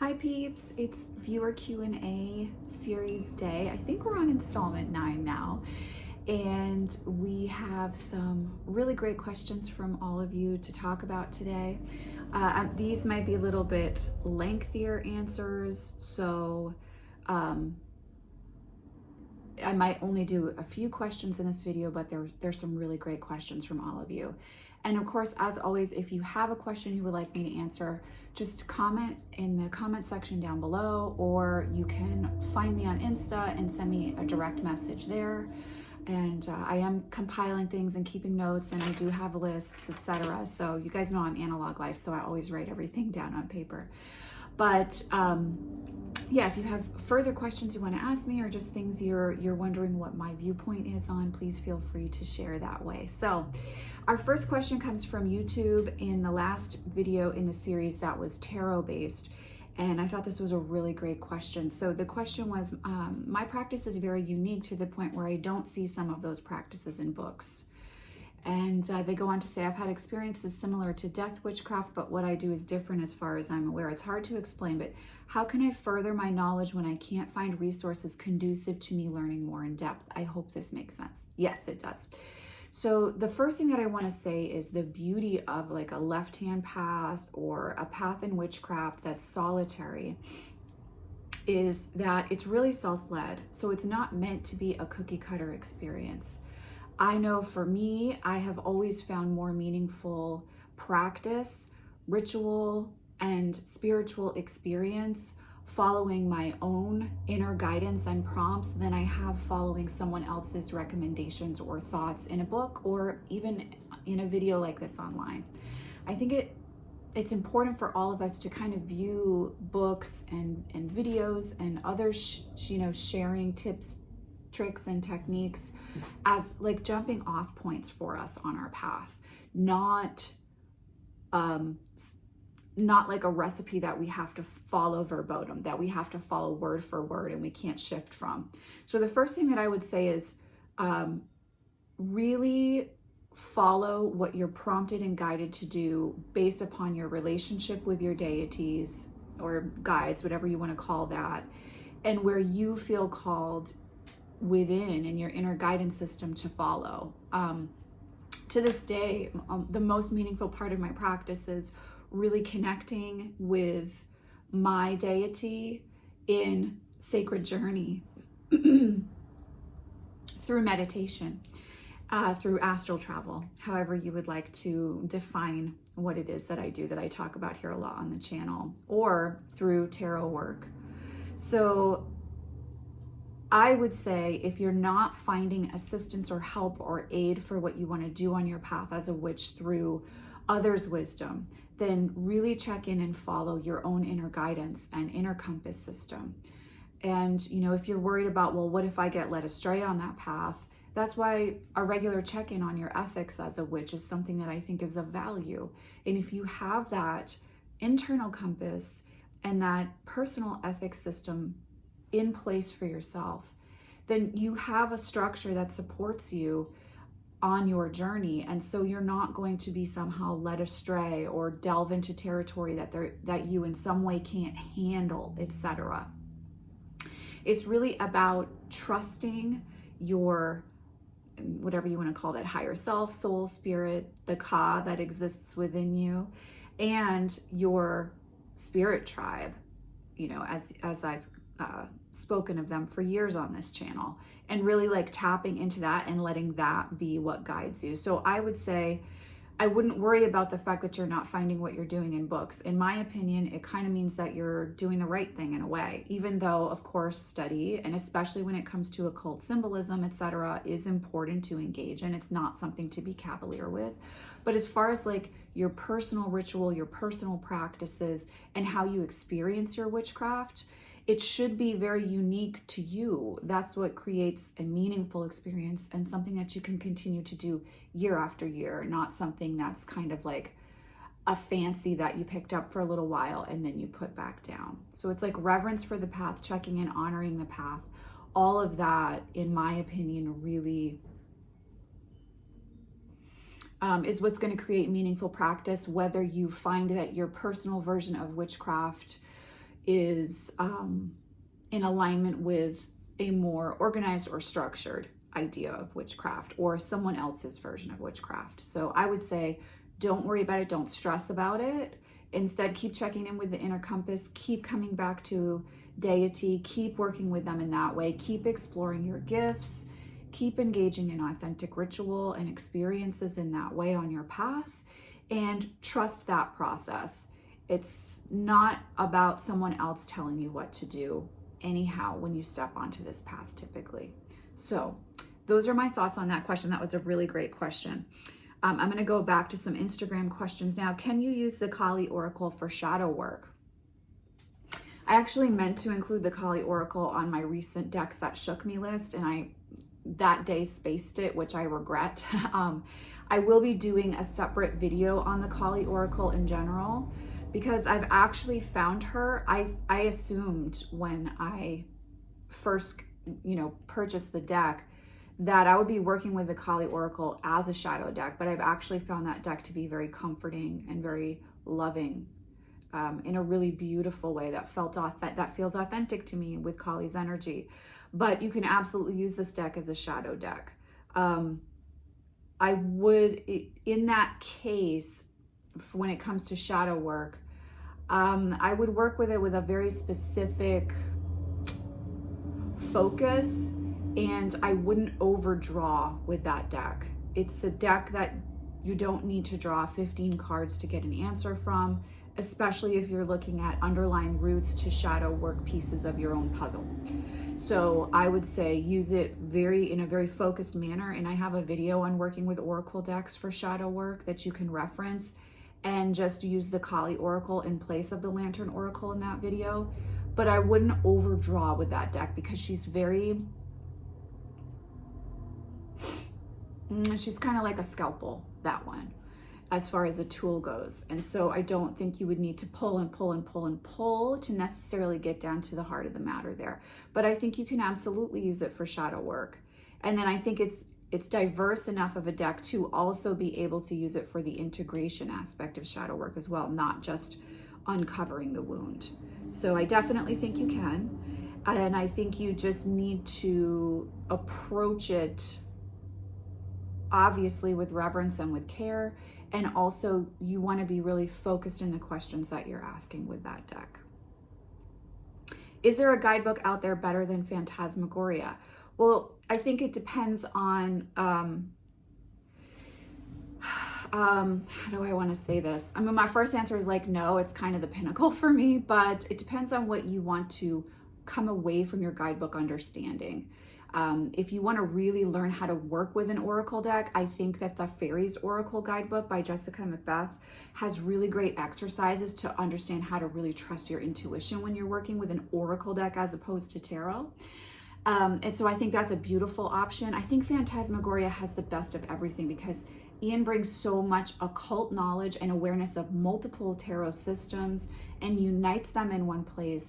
Hi peeps, it's viewer Q&A series day. I think we're on installment 9 now. And we have some really great questions from all of you to talk about today. These might be a little bit lengthier answers, so I might only do a few questions in this video, but there's some really great questions from all of you. And of course, as always, if you have a question you would like me to answer, just comment in the comment section down below, or you can find me on Insta and send me a direct message there. And I am compiling things and keeping notes, and I do have lists, etc. So you guys know I'm analog life, so I always write everything down on paper. But yeah, if you have further questions you want to ask me, or just things you're wondering what my viewpoint is on, please feel free to share that way. So our first question comes from YouTube in the last video in the series that was tarot based. And I thought this was a really great question. So the question was, my practice is very unique to the point where I don't see some of those practices in books. And they go on to say, I've had experiences similar to death witchcraft, but what I do is different as far as I'm aware. It's hard to explain, but how can I further my knowledge when I can't find resources conducive to me learning more in depth? I hope this makes sense. Yes, it does. So the first thing that I want to say is the beauty of like a left-hand path or a path in witchcraft that's solitary is that it's really self-led. So it's not meant to be a cookie cutter experience. I know for me, I have always found more meaningful practice, ritual, and spiritual experience following my own inner guidance and prompts than I have following someone else's recommendations or thoughts in a book or even in a video like this online. I think it's important for all of us to kind of view books and videos and others, sharing tips, tricks, and techniques as like jumping off points for us on our path, not like a recipe that we have to follow verbatim, that we have to follow word for word and we can't shift from. So the first thing that I would say is really follow what you're prompted and guided to do based upon your relationship with your deities or guides, whatever you want to call that, and where you feel called within in your inner guidance system to follow. To this day, the most meaningful part of my practice is really connecting with my deity in sacred journey through meditation, through astral travel, however you would like to define what it is that I do, that I talk about here a lot on the channel, or through tarot work. So I would say if you're not finding assistance or help or aid for what you want to do on your path as a witch through others' wisdom, then really check in and follow your own inner guidance and inner compass system. And, if you're worried about, well, what if I get led astray on that path? That's why a regular check-in on your ethics as a witch is something that I think is of value. And if you have that internal compass and that personal ethics system in place for yourself, then you have a structure that supports you on your journey, and so you're not going to be somehow led astray or delve into territory that you in some way can't handle, etc. It's really about trusting your, whatever you want to call that, higher self, soul, spirit, the Ka that exists within you, and your spirit tribe, as I've spoken of them for years on this channel, and really like tapping into that and letting that be what guides you. So I would say I wouldn't worry about the fact that you're not finding what you're doing in books. In my opinion, it kind of means that you're doing the right thing in a way, even though of course study, and especially when it comes to occult symbolism, etc., is important to engage in. It's not something to be cavalier with. But as far as like your personal ritual, your personal practices, and how you experience your witchcraft, it should be very unique to you. That's what creates a meaningful experience and something that you can continue to do year after year, not something that's kind of like a fancy that you picked up for a little while and then you put back down. So it's like reverence for the path, checking in, honoring the path. All of that, in my opinion, really is what's going to create meaningful practice, whether you find that your personal version of witchcraft is in alignment with a more organized or structured idea of witchcraft or someone else's version of witchcraft. So I would say, don't worry about it. Don't stress about it. Instead, keep checking in with the inner compass. Keep coming back to deity. Keep working with them in that way. Keep exploring your gifts. Keep engaging in authentic ritual and experiences in that way on your path, and trust that process. It's not about someone else telling you what to do anyhow when you step onto this path typically. So those are my thoughts on that question. That was a really great question. I'm going to go back to some Instagram questions now. Can you use the Kali Oracle for shadow work? I actually meant to include the Kali Oracle on my recent decks that shook me list, and I that day spaced it, which I regret. I will be doing a separate video on the Kali Oracle in general, because I've actually found her. I assumed when I first, purchased the deck that I would be working with the Kali Oracle as a shadow deck, but I've actually found that deck to be very comforting and very loving, in a really beautiful way that feels authentic to me with Kali's energy. But you can absolutely use this deck as a shadow deck. I would, in that case, when it comes to shadow work, I would work with it with a very specific focus, and I wouldn't overdraw with that deck. It's a deck that you don't need to draw 15 cards to get an answer from, especially if you're looking at underlying roots to shadow work pieces of your own puzzle. So I would say use it in a very focused manner. And I have a video on working with oracle decks for shadow work that you can reference, and just use the Kali Oracle in place of the Lantern Oracle in that video. But I wouldn't overdraw with that deck because she's kind of like a scalpel, that one, as far as a tool goes. And so I don't think you would need to pull and pull and pull and pull to necessarily get down to the heart of the matter there. But I think you can absolutely use it for shadow work. And then I think it's diverse enough of a deck to also be able to use it for the integration aspect of shadow work as well, not just uncovering the wound. So I definitely think you can. And I think you just need to approach it obviously with reverence and with care. And also you want to be really focused in the questions that you're asking with that deck. Is there a guidebook out there better than Phantasmagoria? Well, I think it depends on, how do I want to say this? I mean, my first answer is like, no, it's kind of the pinnacle for me, but it depends on what you want to come away from your guidebook understanding. If you want to really learn how to work with an oracle deck, I think that the Fairies Oracle Guidebook by Jessica Macbeth has really great exercises to understand how to really trust your intuition when you're working with an oracle deck as opposed to tarot. And so I think that's a beautiful option. I think Phantasmagoria has the best of everything because Ian brings so much occult knowledge and awareness of multiple tarot systems and unites them in one place,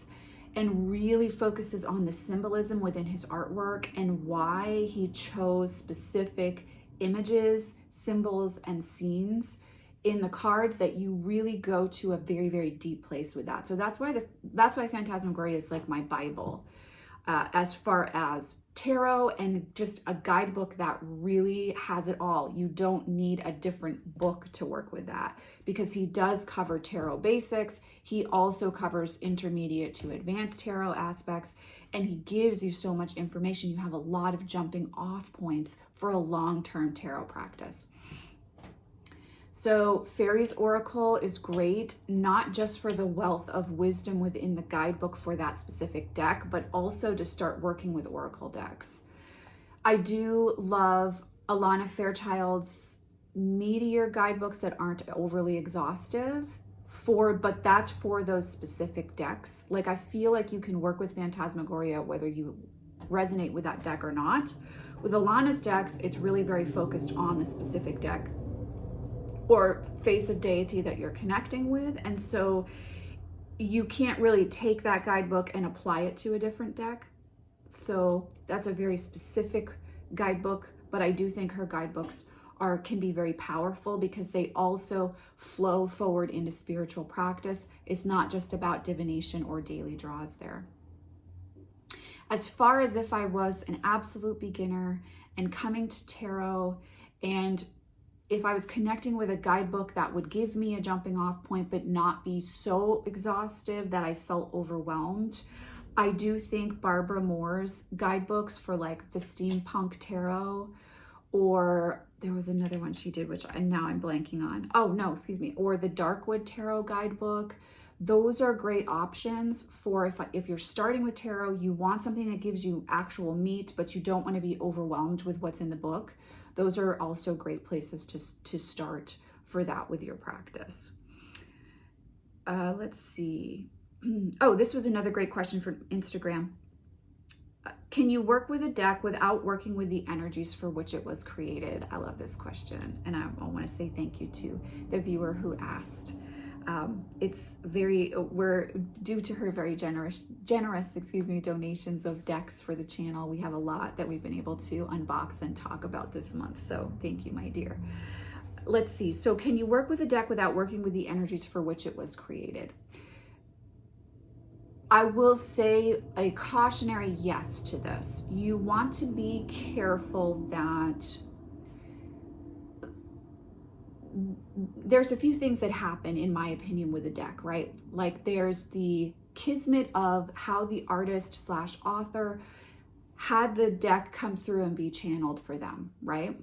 and really focuses on the symbolism within his artwork and why he chose specific images, symbols, and scenes in the cards that you really go to a very, very deep place with that. So that's why Phantasmagoria is like my Bible as far as tarot, and just a guidebook that really has it all. You don't need a different book to work with that because he does cover tarot basics. He also covers intermediate to advanced tarot aspects, and he gives you so much information. You have a lot of jumping off points for a long-term tarot practice. So Fairies Oracle is great, not just for the wealth of wisdom within the guidebook for that specific deck, but also to start working with oracle decks. I do love Alana Fairchild's meatier guidebooks that aren't overly exhaustive, but that's for those specific decks. Like, I feel like you can work with Phantasmagoria whether you resonate with that deck or not. With Alana's decks, it's really very focused on the specific deck or face of deity that you're connecting with. And so you can't really take that guidebook and apply it to a different deck. So that's a very specific guidebook, but I do think her guidebooks can be very powerful because they also flow forward into spiritual practice. It's not just about divination or daily draws there. As far as if I was an absolute beginner and coming to tarot, and if I was connecting with a guidebook that would give me a jumping off point but not be so exhaustive that I felt overwhelmed, I do think Barbara Moore's guidebooks for like the steampunk tarot, or there was another one she did, which now I'm blanking on. Oh no, excuse me. Or the Darkwood Tarot guidebook. Those are great options for if you're starting with tarot, you want something that gives you actual meat, but you don't want to be overwhelmed with what's in the book. Those are also great places to start for that with your practice. Let's see. Oh, this was another great question from Instagram. Can you work with a deck without working with the energies for which it was created? I love this question. And I want to say thank you to the viewer who asked. We're due to her very generous, donations of decks for the channel. We have a lot that we've been able to unbox and talk about this month. So thank you, my dear. Let's see. So can you work with a deck without working with the energies for which it was created? I will say a cautionary yes to this. You want to be careful that there's a few things that happen, in my opinion, with a deck, right? Like there's the kismet of how the artist / author had the deck come through and be channeled for them, right?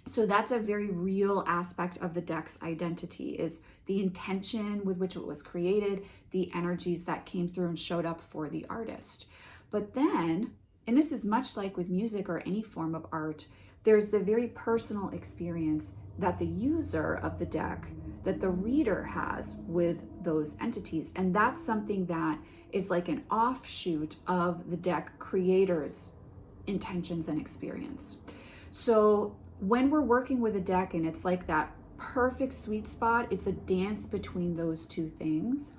So that's a very real aspect of the deck's identity, is the intention with which it was created, the energies that came through and showed up for the artist. But then, and this is much like with music or any form of art, there's the very personal experience that the user of the deck, that the reader has with those entities. And that's something that is like an offshoot of the deck creator's intentions and experience. So when we're working with a deck and it's like that perfect sweet spot, it's a dance between those two things.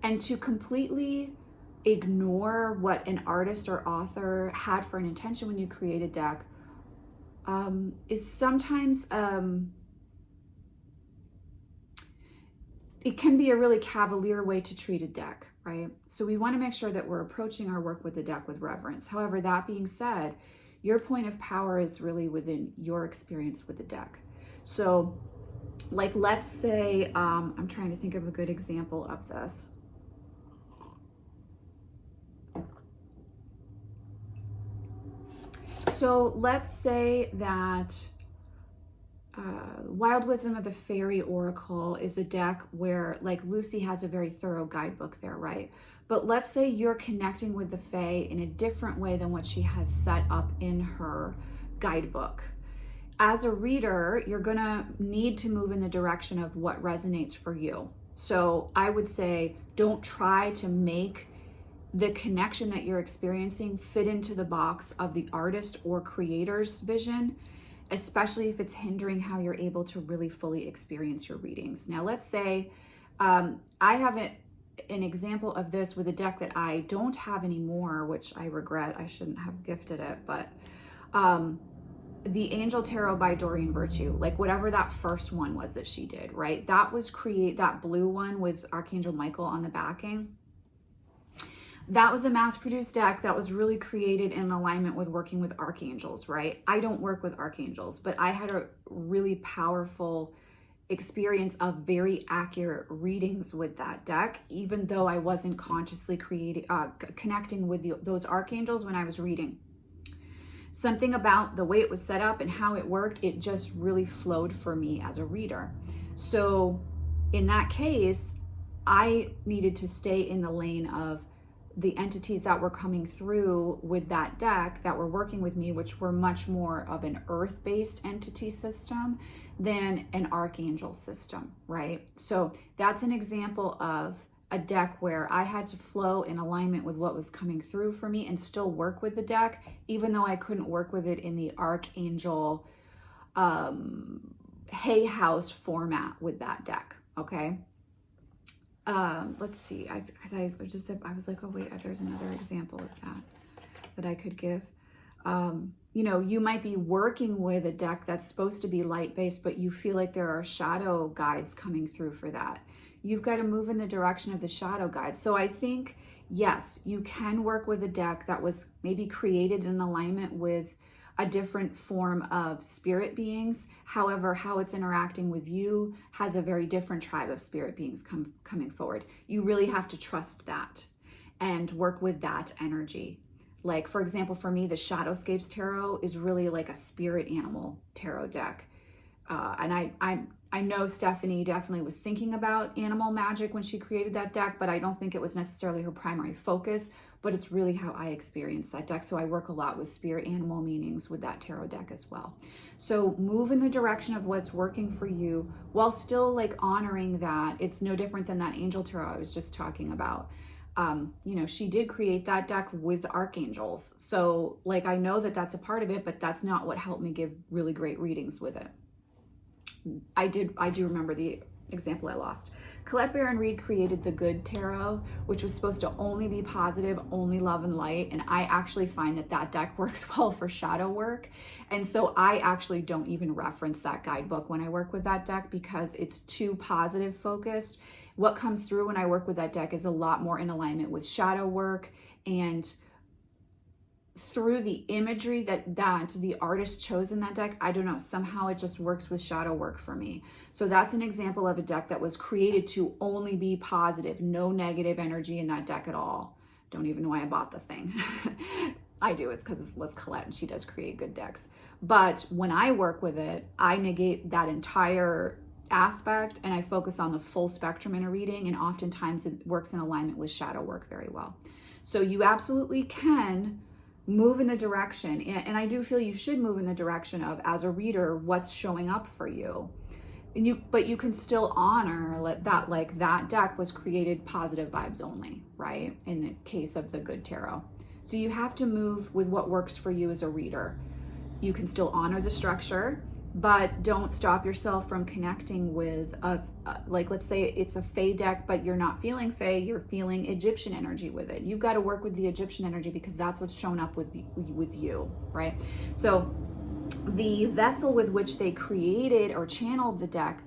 And to completely ignore what an artist or author had for an intention when you create a deck is sometimes, it can be a really cavalier way to treat a deck, right? So we want to make sure that we're approaching our work with the deck with reverence. However, that being said, your point of power is really within your experience with the deck. So like, let's say, I'm trying to think of a good example of this. So let's say that Wild Wisdom of the Fairy Oracle is a deck where, like, Lucy has a very thorough guidebook there, right? But let's say you're connecting with the Fae in a different way than what she has set up in her guidebook. As a reader, you're gonna need to move in the direction of what resonates for you. So I would say, don't try to make the connection that you're experiencing fit into the box of the artist or creator's vision, especially if it's hindering how you're able to really fully experience your readings. Now, let's say I have an example of this with a deck that I don't have anymore, which I regret. I shouldn't have gifted it, but the Angel Tarot by Doreen Virtue, like whatever that first one was that she did, right? That was that blue one with Archangel Michael on the backing. That was a mass-produced deck that was really created in alignment with working with archangels, right? I don't work with archangels, but I had a really powerful experience of very accurate readings with that deck, even though I wasn't consciously connecting with those archangels when I was reading. Something about the way it was set up and how it worked, it just really flowed for me as a reader. So in that case, I needed to stay in the lane of the entities that were coming through with that deck that were working with me, which were much more of an earth-based entity system than an archangel system, right? So that's an example of a deck where I had to flow in alignment with what was coming through for me and still work with the deck, even though I couldn't work with it in the archangel Hay House format with that deck, okay? Let's see, I was like, oh wait, there's another example of that I could give. You know, you might be working with a deck that's supposed to be light-based, but you feel like there are shadow guides coming through for that. you've got to move in the direction of the shadow guide. So I think, yes, you can work with a deck that was maybe created in alignment with a different form of spirit beings. However, how it's interacting with you has a very different tribe of spirit beings coming forward. You really have to trust that and work with that energy. Like, for example, for me, the Shadowscapes Tarot is really like a spirit animal tarot deck. And I know Stephanie definitely was thinking about animal magic when she created that deck, but I don't think it was necessarily her primary focus, but it's really how I experienced that deck. So I work a lot with spirit animal meanings with that tarot deck as well. So move in the direction of what's working for you while still like honoring that it's no different than that angel tarot I was just talking about. You know, she did create that deck with archangels. So like, I know that that's a part of it, but that's not what helped me give really great readings with it. I do remember the example I lost. Colette Baron Reed created the Good Tarot, which was supposed to only be positive, only love and light. And I actually find that that deck works well for shadow work. And so I actually don't even reference that guidebook when I work with that deck because it's too positive focused. What comes through when I work with that deck is a lot more in alignment with shadow work, and through the imagery that the artist chose in that deck, I don't know, somehow it just works with shadow work for me. So that's an example of a deck that was created to only be positive, no negative energy in that deck at all. Don't even know why I bought the thing. I do, it's because it was Colette and she does create good decks. But when I work with it, I negate that entire aspect and I focus on the full spectrum in a reading, and oftentimes it works in alignment with shadow work very well. So you absolutely can move in the direction, and I do feel you should move in the direction of, as a reader, what's showing up for you. But you can still honor that, like, that deck was created positive vibes only, right? In the case of the Good Tarot. So you have to move with what works for you as a reader. You can still honor the structure, but don't stop yourself from connecting with like, let's say it's a Fae deck, but you're not feeling Fae, you're feeling Egyptian energy with it. You've got to work with the Egyptian energy because that's what's shown up with you, right? So the vessel with which they created or channeled the deck,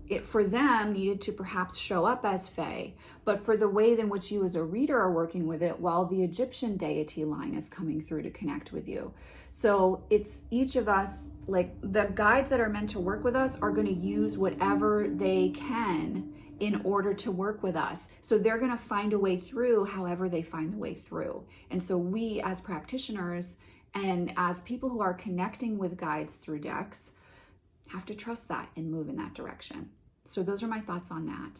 it for them needed to perhaps show up as Fae, but for the way in which you as a reader are working with it, while the Egyptian deity line is coming through to connect with you. So it's each of us, like the guides that are meant to work with us are going to use whatever they can in order to work with us. So they're going to find a way through however they find the way through. And so we as practitioners and as people who are connecting with guides through decks have to trust that and move in that direction. So those are my thoughts on that.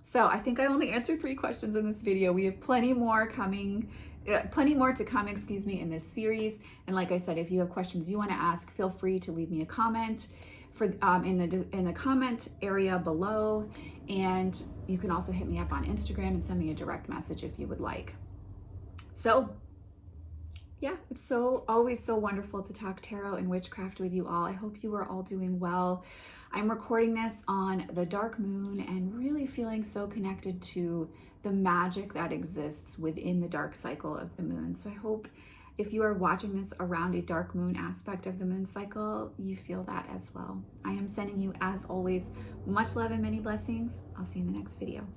So I think I only answered 3 questions in this video. We have plenty more to come, in this series. And like I said, if you have questions you want to ask, feel free to leave me a comment in the comment area below. And you can also hit me up on Instagram and send me a direct message if you would like. So yeah, it's always so wonderful to talk tarot and witchcraft with you all. I hope you are all doing well. I'm recording this on the dark moon and really feeling so connected to the magic that exists within the dark cycle of the moon. So I hope if you are watching this around a dark moon aspect of the moon cycle, you feel that as well. I am sending you, as always, much love and many blessings. I'll see you in the next video.